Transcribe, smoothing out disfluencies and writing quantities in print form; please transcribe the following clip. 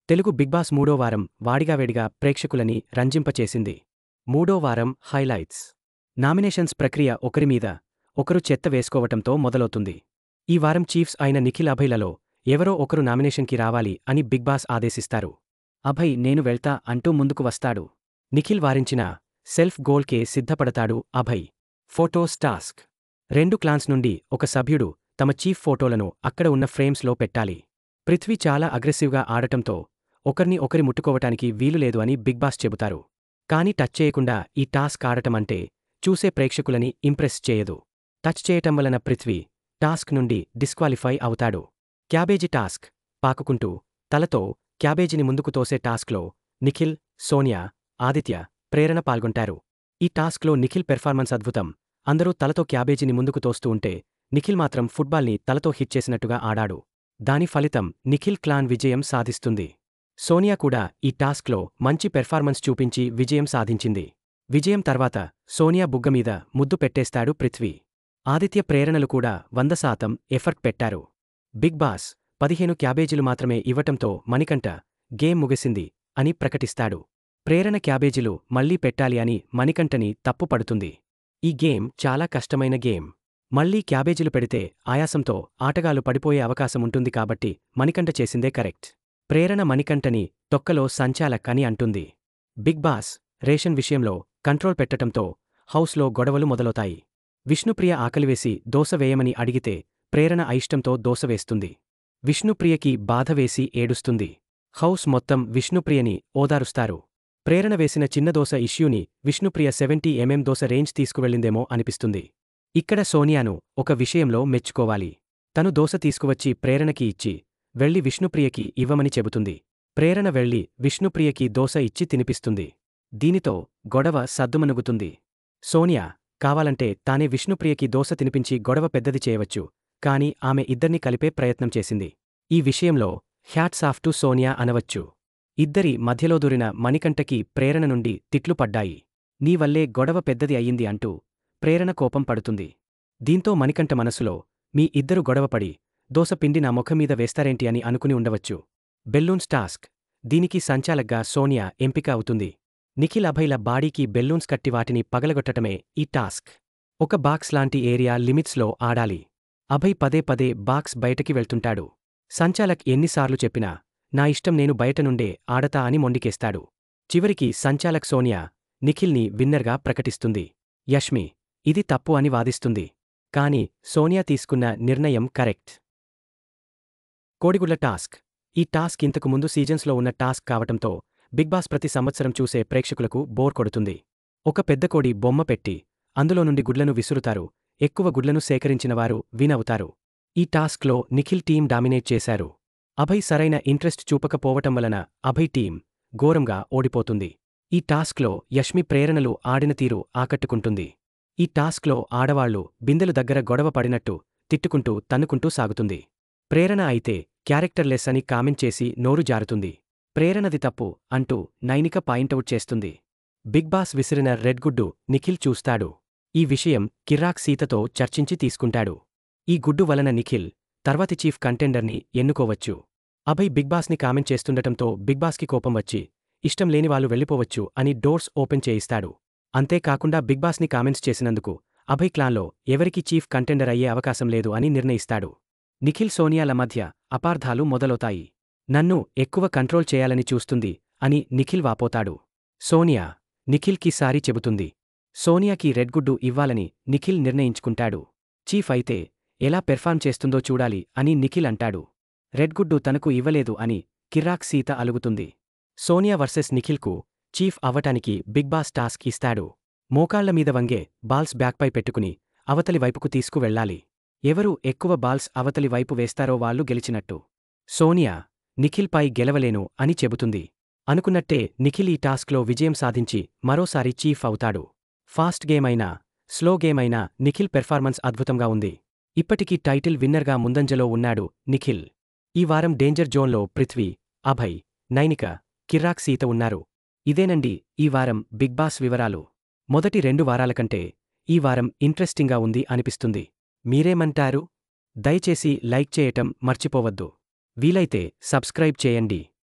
Telugu big boss 3వ వారం వాడిగావేడిగా ప్రేక్షకులని రంజింపచేసింది. 3వ వారం హైలైట్స్. నామినేషన్స్ ప్రక్రియ ఒకరి మీద ఒకరు చెత్త వేసుకోవటంతో మొదలవుతుంది. ఈ వారం చీఫ్స్ అయిన నిఖిల్ అభయ్లలో ఎవరో ఒకరు నామినేషన్కి రావాలి అని బిగ్ బాస్ ఆదేశిస్తారు. అభయ్ నేను వెళ్తా అంటూ ముందుకు వస్తాడు. నిఖిల్ వారించిన సెల్ఫ్ గోల్కే సిద్ధపడతాడు అభయ్. Photos task. 2 క్లాన్స్ నుండి ఒక సభ్యుడు తమ చీఫ్ ఫోటోలను అక్కడ ఉన్న ఫ్రేమ్స్లో పెట్టాలి. పృథ్వీ చాలా అగ్రెసివ్గా ఆడటంతో ఒకర్ని ఒకరి ముట్టుకోవటానికి వీలులేదు అని బిగ్ బాస్ చెబుతారు. కానీ టచ్ చేయకుండా ఈ టాస్క్ ఆడటమంటే చూసే ప్రేక్షకులని ఇంప్రెస్ చేయదు. టచ్ చేయటం వలన పృథ్వీ టాస్క్ నుండి డిస్క్వాలిఫై అవుతాడు. Cabbage task. పాకుకుంటూ తలతో క్యాబేజీని ముందుకు తోసే టాస్క్లో నిఖిల్, సోనియా, ఆదిత్య, ప్రేరణ పాల్గొంటారు. ఈ టాస్క్లో నిఖిల్ పెర్ఫార్మెన్స్ అద్భుతం. అందరూ తలతో క్యాబేజీని ముందుకు తోస్తూ ఉంటే నిఖిల్ మాత్రం ఫుట్బాల్ని తలతో హిట్ చేసినట్టుగా ఆడాడు. దాని ఫలితం నిఖిల్ క్లాన్ విజయం సాధిస్తుంది. సోనియా కూడా ఈ టాస్క్లో మంచి పెర్ఫార్మెన్స్ చూపించి విజయం సాధించింది. విజయం తర్వాత సోనియా బుగ్గమీద ముద్దు పెట్టేస్తాడు పృథ్వీ. ఆదిత్య, ప్రేరణలు కూడా 100% ఎఫర్ట్ పెట్టారు. బిగ్ బాస్ 15 క్యాబేజీలు మాత్రమే ఇవ్వటంతో మణికంఠ గేమ్ ముగిసింది అని ప్రకటిస్తాడు. ప్రేరణ క్యాబేజీలు మళ్లీ పెట్టాలి అని మణికంఠని తప్పు పడుతుంది. ఈ గేమ్ చాలా కష్టమైన గేమ్. మళ్లీ క్యాబేజీలు పెడితే ఆయాసంతో ఆటగాళ్లు పడిపోయే అవకాశముంటుంది కాబట్టి మణికంఠ చేసిందే కరెక్ట్. ప్రేరణ మణికంఠని తొక్కలో సంచాలక్ అని అంటుంది. బిగ్ బాస్ రేషన్ విషయంలో కంట్రోల్ పెట్టటంతో హౌస్లో గొడవలు మొదలవుతాయి. విష్ణుప్రియ ఆకలివేసి దోశ వేయమని అడిగితే ప్రేరణ అయిష్టంతో దోశ వేస్తుంది. విష్ణుప్రియకి బాధవేసి ఏడుస్తుంది. హౌస్ మొత్తం విష్ణుప్రియని ఓదారుస్తారు. ప్రేరణ వేసిన చిన్న దోశ ఇష్యూని విష్ణుప్రియ 70mm దోశ రేంజ్ తీసుకువెళ్ళిందేమో అనిపిస్తుంది. ఇక్కడ సోనియాను ఒక విషయంలో మెచ్చుకోవాలి. తను దోశ తీసుకువచ్చి ప్రేరణకి ఇచ్చి వెళ్లి విష్ణుప్రియకి ఇవ్వమని చెబుతుంది. ప్రేరణ వెళ్లి విష్ణుప్రియకి దోశ ఇచ్చి తినిపిస్తుంది. దీనితో గొడవ సద్దుమణుగుతుంది. సోనియా కావాలంటే తానే విష్ణుప్రియకి దోశ తినిపించి గొడవ పెద్దది చేయవచ్చు. కాని ఆమె ఇద్దర్ని కలిపే ప్రయత్నం చేసింది. ఈ విషయంలో హ్యాట్స్ ఆఫ్ టు సోనియా అనవచ్చు. ఇద్దరి మధ్యలో దూరిన మణికంఠకి ప్రేరణ నుండి తిట్లు పడ్డాయి. నీ వల్లే గొడవ పెద్దది అయ్యింది అంటూ ప్రేరణ కోపం పడుతుంది. దీంతో మణికంఠ మనసులో మీ ఇద్దరు గొడవపడి దోశ పిండి నా ముఖమీద వేస్తారేంటి అని అనుకుని ఉండవచ్చు. Balloons task. దీనికి సంచాలక్గా సోనియా ఎంపిక అవుతుంది. నిఖిల్, అభయ్ల బాడీకి బెల్లూన్స్ కట్టి వాటిని పగలగొట్టటమే ఈ టాస్క్. ఒక బాక్స్ లాంటి ఏరియా లిమిట్స్లో ఆడాలి. అభయ్ పదే పదే బాక్స్ బయటకి వెళ్తుంటాడు. సంచాలక్ ఎన్నిసార్లు చెప్పినా నా ఇష్టం, నేను బయట నుండే ఆడతా అని మొండికేస్తాడు. చివరికి సంచాలక్ సోనియా నిఖిల్ని విన్నర్గా ప్రకటిస్తుంది. యష్మి ఇది తప్పు అని వాదిస్తుంది. కాని సోనియా తీసుకున్న నిర్ణయం కరెక్ట్. కోడిగుడ్ల టాస్క్. ఈ టాస్క్ ఇంతకు ముందు సీజన్స్లో ఉన్న టాస్క్ కావటంతో బిగ్ బాస్ ప్రతి సంవత్సరం చూసే ప్రేక్షకులకు బోర్ కొడుతుంది. ఒక పెద్ద కోడి బొమ్మ పెట్టి అందులో నుండి గుడ్లను విసురుతారు. ఎక్కువ గుడ్లను సేకరించినవారు విన్ అవుతారు. ఈ టాస్క్లో నిఖిల్ టీం డామినేట్ చేశారు. అభయ్ సరైన ఇంట్రెస్ట్ చూపకపోవటం వలన అభయ్ టీం ఘోరంగా ఓడిపోతుంది. ఈ టాస్క్లో యష్మి, ప్రేరణలు ఆడిన తీరు ఆకట్టుకుంటుంది. ఈ టాస్క్లో ఆడవాళ్లు బిందెలు దగ్గర గొడవ పడినట్టు తిట్టుకుంటూ తన్నుకుంటూ సాగుతుంది. ప్రేరణ అయితే క్యారెక్టర్లెస్ అని కామెంట్ చేసి నోరు జారుతుంది. ప్రేరణది తప్పు అంటూ నైనిక పాయింటౌట్ చేస్తుంది. బిగ్ బాస్ విసిరిన రెడ్ గుడ్డు నిఖిల్ చూస్తాడు. ఈ విషయం కిర్రాక్ సీతతో చర్చించి తీసుకుంటాడు. ఈ గుడ్డు వలన నిఖిల్ తర్వాతి చీఫ్ కంటెండర్ని ఎన్నుకోవచ్చు. అభయ్ బిగ్ బాస్ని కామెంట్ చేస్తుండటంతో బిగ్ బాస్కి కోపం వచ్చి ఇష్టం లేని వాళ్ళు వెళ్ళిపోవచ్చు అని డోర్స్ ఓపెన్ చేయిస్తాడు. అంతేకాకుండా బిగ్ బాస్ని కామెంట్స్ చేసినందుకు అభయ్ క్లాన్లో ఎవరికీ చీఫ్ కంటెండర్ అయ్యే అవకాశం లేదు అని నిర్ణయిస్తాడు. నిఖిల్, సోనియాల మధ్య అపార్థాలు మొదలవుతాయి. నన్ను ఎక్కువ కంట్రోల్ చేయాలని చూస్తుంది అని నిఖిల్ వాపోతాడు. సోనియా నిఖిల్కి సారీ చెబుతుంది. సోనియాకి రెడ్ గుడ్డు ఇవ్వాలని నిఖిల్ నిర్ణయించుకుంటాడు. చీఫ్ అయితే ఎలా పెర్ఫార్మ్ చేస్తుందో చూడాలి అని నిఖిల్ అంటాడు. రెడ్ గుడ్డు తనకు ఇవ్వలేదు అని కిర్రాక్ సీత అలుగుతుంది. సోనియా వర్సెస్ నిఖిల్కు చీఫ్ అవ్వటానికి బిగ్ బాస్ టాస్క్ ఇస్తాడు. మోకాళ్ల మీద వంగే బాల్స్ బ్యాక్పై పెట్టుకుని అవతలి వైపుకు తీసుకువెళ్లాలి. ఎవరు ఎక్కువ బాల్స్ అవతలి వైపు వేస్తారో వాళ్లు గెలిచినట్టు. సోనియా నిఖిల్పై గెలవలేను అని చెబుతుంది. అనుకున్నట్టే నిఖిల్ ఈ టాస్క్లో విజయం సాధించి మరోసారి చీఫ్ అవుతాడు. ఫాస్ట్ గేమ్ అయినా స్లో గేమ్ అయినా నిఖిల్ పెర్ఫార్మెన్స్ అద్భుతంగా ఉంది. ఇప్పటికీ టైటిల్ విన్నర్గా ముందంజలో ఉన్నాడు నిఖిల్. ఈ వారం డేంజర్ జోన్లో పృథ్వీ, అభయ్, నైనిక, కిర్రాక్ సీత ఉన్నారు. ఇదేనండి ఈ వారం బిగ్ బాస్ వివరాలు. మొదటి 2 వారాల కంటే ఈ వారం ఇంట్రెస్టింగ్గా ఉంది అనిపిస్తుంది. మీరేమంటారు? దయచేసి లైక్ చేయటం మర్చిపోవద్దు. వీలైతే సబ్స్క్రైబ్ చేయండి.